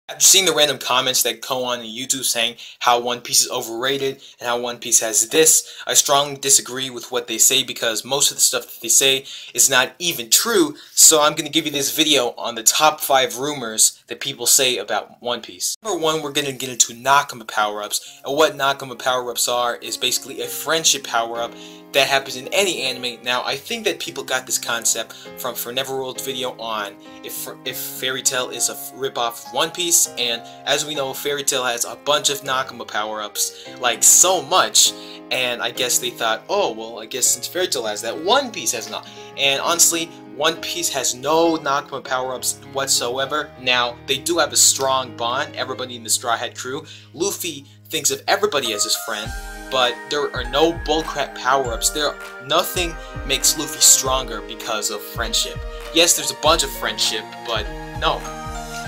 After seeing the random comments that go on YouTube saying how One Piece is overrated and how One Piece has this, I strongly disagree with what they say because most of the stuff that they say is not even true, so I'm going to give you this video on the top 5 rumors that people say about One Piece. Number 1, we're going to get into Nakama Power Ups, and what Nakama Power Ups are is basically a friendship power up that happens in any anime. Now, I think that people got this concept from Neverworld's video on if Fairy Tail is a ripoff of One Piece, and as we know, Fairy Tail has a bunch of Nakama power-ups, like so much, and I guess they thought, oh, well, I guess since Fairy Tail has that, One Piece has not. And honestly, One Piece has no Nakama power-ups whatsoever. Now, they do have a strong bond, everybody in the Straw Hat crew. Luffy thinks of everybody as his friend, but there are no bullcrap power-ups. Nothing makes Luffy stronger because of friendship. Yes, there's a bunch of friendship, but no.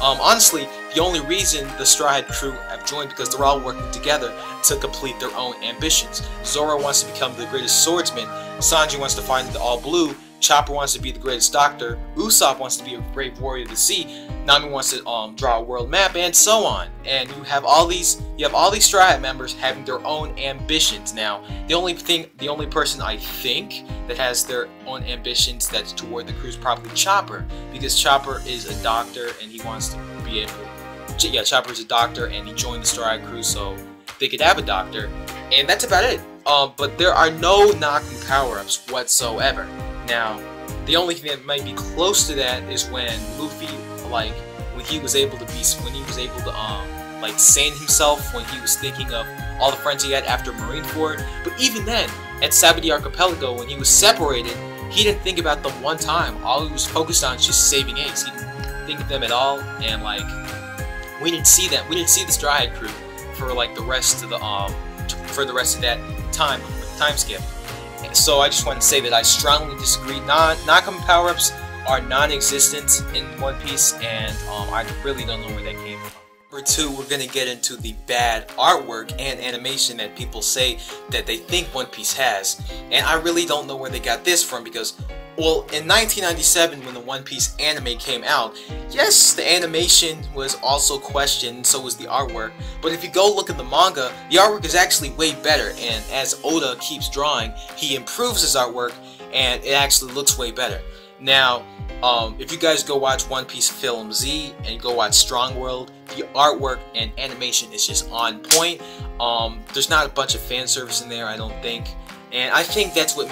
Honestly, the only reason the Straw Hat crew have joined because they're all working together to complete their own ambitions. Zoro wants to become the greatest swordsman, Sanji wants to find the All Blue, Chopper wants to be the greatest doctor, Usopp wants to be a brave warrior of the sea, Nami wants to draw a world map, and so on. And you have all these Straw Hat members having their own ambitions. Now, the only person I think that has their own ambitions that's toward the crew is probably Chopper, because Chopper is a doctor and he wants to be able. Yeah, Chopper is a doctor and he joined the Straw Hat crew so they could have a doctor, and that's about it. But there are no Nakama power-ups whatsoever. Now, the only thing that might be close to that is when Luffy, when he was able to sane himself, when he was thinking of all the friends he had after Marineford. But even then, at Sabaody Archipelago, when he was separated, he didn't think about them one time. All he was focused on is just saving Ace. He didn't think of them at all, and we didn't see them. We didn't see the Straw Hat crew for the rest of that time skip. So I just want to say that I strongly disagree. Nakama power-ups are non-existent in One Piece, and I really don't know where that came from. Number 2, we're going to get into the bad artwork and animation that people say that they think One Piece has. And I really don't know where they got this from because, well, in 1997 when the One Piece anime came out, yes, the animation was also questioned, so was the artwork. But if you go look at the manga, the artwork is actually way better, and as Oda keeps drawing, he improves his artwork, and it actually looks way better. Now, if you guys go watch One Piece Film Z and go watch Strong World, the artwork and animation is just on point. There's not a bunch of fan service in there, I don't think. And I think that's what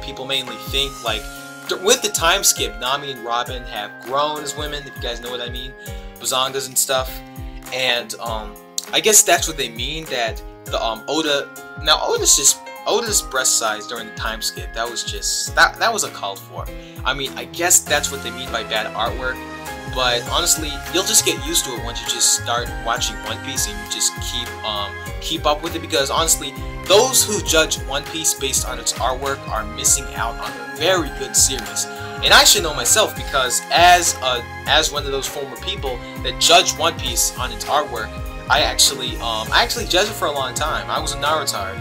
people mainly think. With the time skip, Nami and Robin have grown as women, if you guys know what I mean. Bazongas and stuff. And I guess that's what they mean, that the Oda's breast size during the time skip, that was just that was uncalled for. I mean, I guess that's what they mean by bad artwork. But honestly, you'll just get used to it once you just start watching One Piece and you just keep up with it, because honestly, those who judge One Piece based on its artwork are missing out on a very good series. And I should know myself, because as one of those former people that judged One Piece on its artwork, I actually judged it for a long time. I was a Narutard,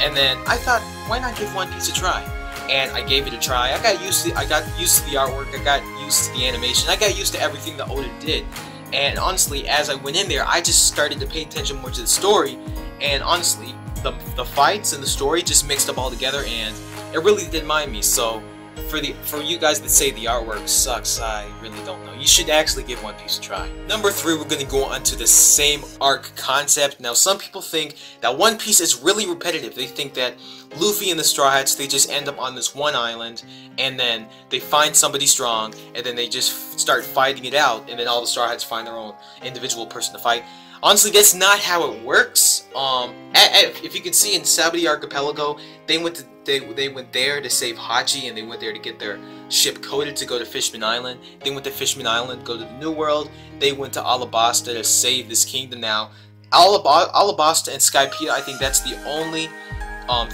and then I thought, why not give One Piece a try? And I gave it a try. I got used to the artwork, I got used to the animation, I got used to everything that Oda did. And honestly, as I went in there, I just started to pay attention more to the story, and honestly, the fights and the story just mixed up all together, and it really didn't mind me. So for you guys that say the artwork sucks, I really don't know. You should actually give One Piece a try. Number 3, we're going to go on to the same arc concept. Now, some people think that One Piece is really repetitive. They think that Luffy and the Straw Hats, they just end up on this one island, and then they find somebody strong, and then they just start fighting it out, and then all the Straw Hats find their own individual person to fight. Honestly, that's not how it works. If you can see in Sabaody Archipelago, they went there to save Hachi, and they went there to get their ship coded to go to Fishman Island. They went to Fishman Island, go to the New World. They went to Alabasta to save this kingdom. Now, Alabasta and Skypiea, I think that's the only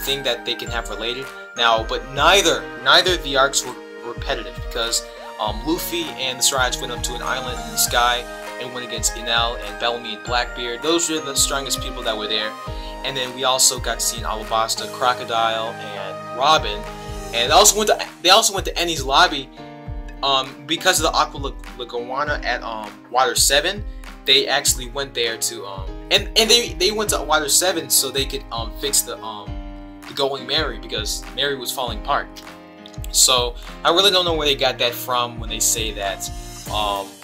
thing that they can have related. Now, but neither of the arcs were repetitive, because Luffy and the Straw Hats went up to an island in the sky and went against Enel and Bellamy and Blackbeard. Those were the strongest people that were there. And then we also got to see in Alabasta Crocodile and Robin. And they also went to Eni's lobby because of the Aqua Laguana at Water 7. they actually went there to and they went to Water 7 so they could fix the Going Merry, because Merry was falling apart. So I really don't know where they got that from when they say that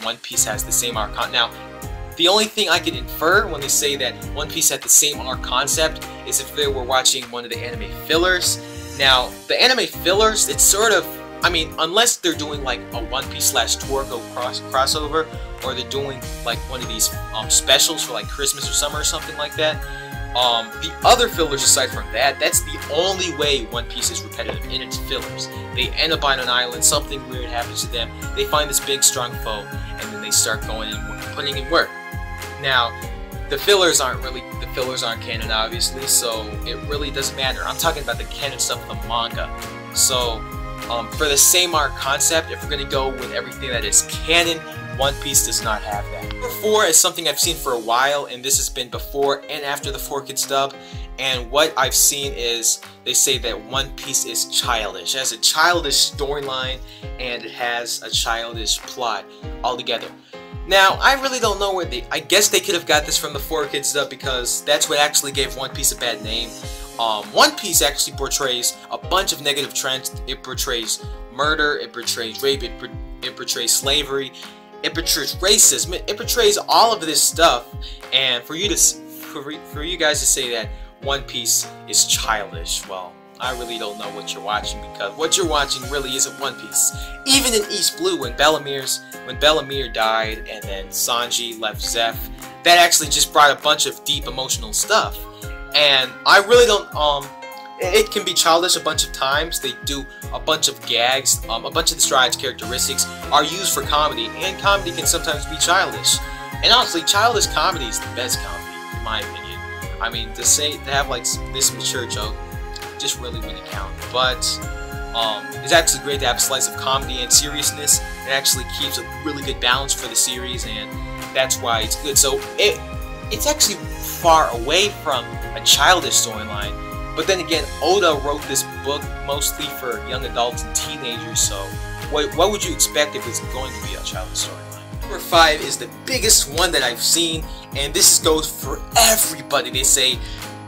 One Piece has the same arc. Now, the only thing I could infer when they say that One Piece had the same arc concept is if they were watching one of the anime fillers. Now, the anime fillers, it's sort of, I mean, unless they're doing like a One Piece / Torgo crossover, or they're doing like one of these specials for like Christmas or summer or something like that. The other fillers aside from that, that's the only way One Piece is repetitive in its fillers. They end up on an island, something weird happens to them, they find this big strong foe, and then they start going and putting in work. Now, the fillers aren't canon, obviously, so it really doesn't matter. I'm talking about the canon stuff of the manga. So, for the same arc concept, if we're going to go with everything that is canon, One Piece does not have that. Number 4 is something I've seen for a while, and this has been before and after the 4Kids dub. And what I've seen is they say that One Piece is childish. It has a childish storyline and it has a childish plot altogether. Now, I really don't know where I guess they could have got this from the 4Kids dub, because that's what actually gave One Piece a bad name. One Piece actually portrays a bunch of negative trends. It portrays murder, it portrays rape, it portrays slavery, it portrays racism, it portrays all of this stuff. And for you guys to say that One Piece is childish, well, I really don't know what you're watching, because what you're watching really isn't One Piece. Even in East Blue, when Bellamere died and then Sanji left Zeph, that actually just brought a bunch of deep emotional stuff. And I really don't, it can be childish a bunch of times. They do a bunch of gags, a bunch of the Straw Hat's characteristics are used for comedy, and comedy can sometimes be childish. And honestly, childish comedy is the best comedy, in my opinion. I mean, to have like this mature joke just really wouldn't count. But it's actually great to have a slice of comedy and seriousness. It actually keeps a really good balance for the series, and that's why it's good. So it's actually far away from a childish storyline. But then again, Oda wrote this book mostly for young adults and teenagers, so what would you expect if it's going to be a childish storyline? Number 5 is the biggest one that I've seen, and this goes for everybody. They say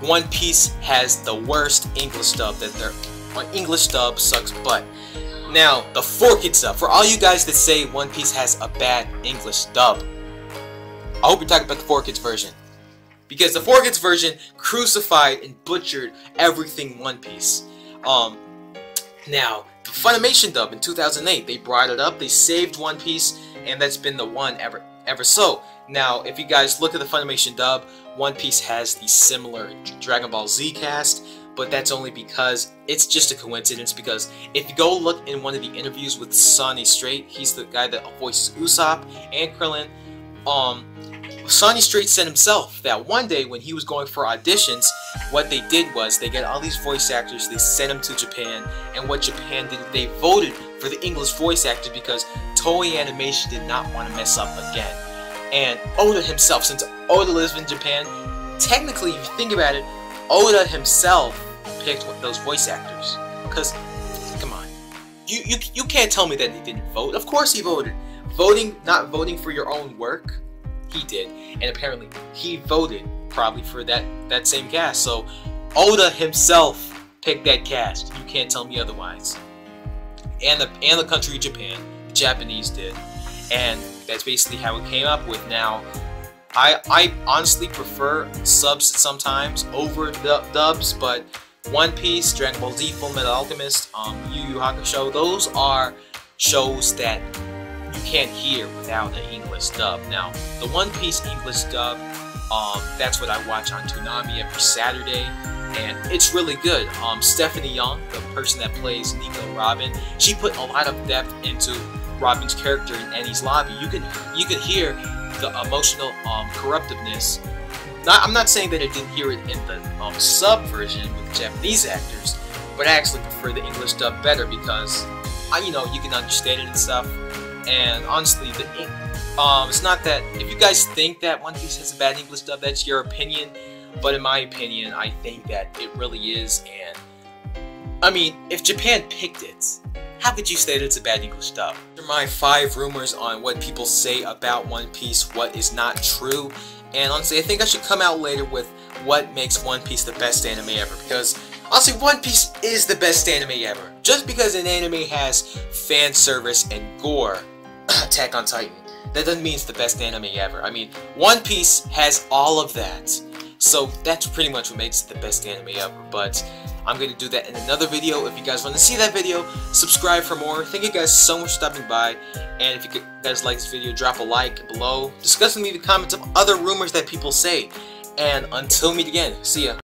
One Piece has the worst English dub, that their English dub sucks butt. Now, the 4Kids dub, for all you guys that say One Piece has a bad English dub, I hope you're talking about the 4Kids version. Because the 4Kids version crucified and butchered everything One Piece. Now, the Funimation dub in 2008, they brought it up, they saved One Piece, and that's been the one ever so. Now, if you guys look at the Funimation dub, One Piece has the similar Dragon Ball Z cast, but that's only because it's just a coincidence, because if you go look in one of the interviews with Sonny Strait, he's the guy that voices Usopp and Krillin, Sonny Strait said himself that one day when he was going for auditions, what they did was they got all these voice actors, they sent them to Japan, and what Japan did, they voted for the English voice actors because Toei Animation did not want to mess up again. And Oda himself, since Oda lives in Japan, technically, if you think about it, Oda himself picked those voice actors. Because, come on, you can't tell me that he didn't vote. Of course he voted. Not voting for your own work, he did. And apparently, he voted probably for that same cast. So, Oda himself picked that cast. You can't tell me otherwise. And the country of Japan, the Japanese did. And that's basically how it came up with. Now, I honestly prefer subs sometimes over dubs, but One Piece, Dragon Ball Z, Full Metal Alchemist, Yu Yu Hakusho, those are shows that you can't hear without an English dub. Now, the One Piece English dub, that's what I watch on Toonami every Saturday, and it's really good. Stephanie Young, the person that plays Nico Robin, she put a lot of depth into Robin's character in Enies Lobby. You could hear the emotional corruptiveness. I'm not saying that I didn't hear it in the sub version with Japanese actors, but I actually prefer the English dub better because you can understand it and stuff. And honestly, it's not that if you guys think that One Piece has a bad English dub, that's your opinion. But in my opinion, I think that it really is. And I mean, if Japan picked it, how could you say that it's a bad English dub? My 5 rumors on what people say about One Piece, what is not true, and honestly I think I should come out later with what makes One Piece the best anime ever, because honestly One Piece is the best anime ever. Just because an anime has fan service and gore, Attack on Titan, that doesn't mean it's the best anime ever. I mean, One Piece has all of that, so that's pretty much what makes it the best anime ever. But I'm going to do that in another video. If you guys want to see that video, subscribe for more. Thank you guys so much for stopping by, and if you guys like this video, drop a like below. Discuss and leave the comments of other rumors that people say, and until we meet again, see ya.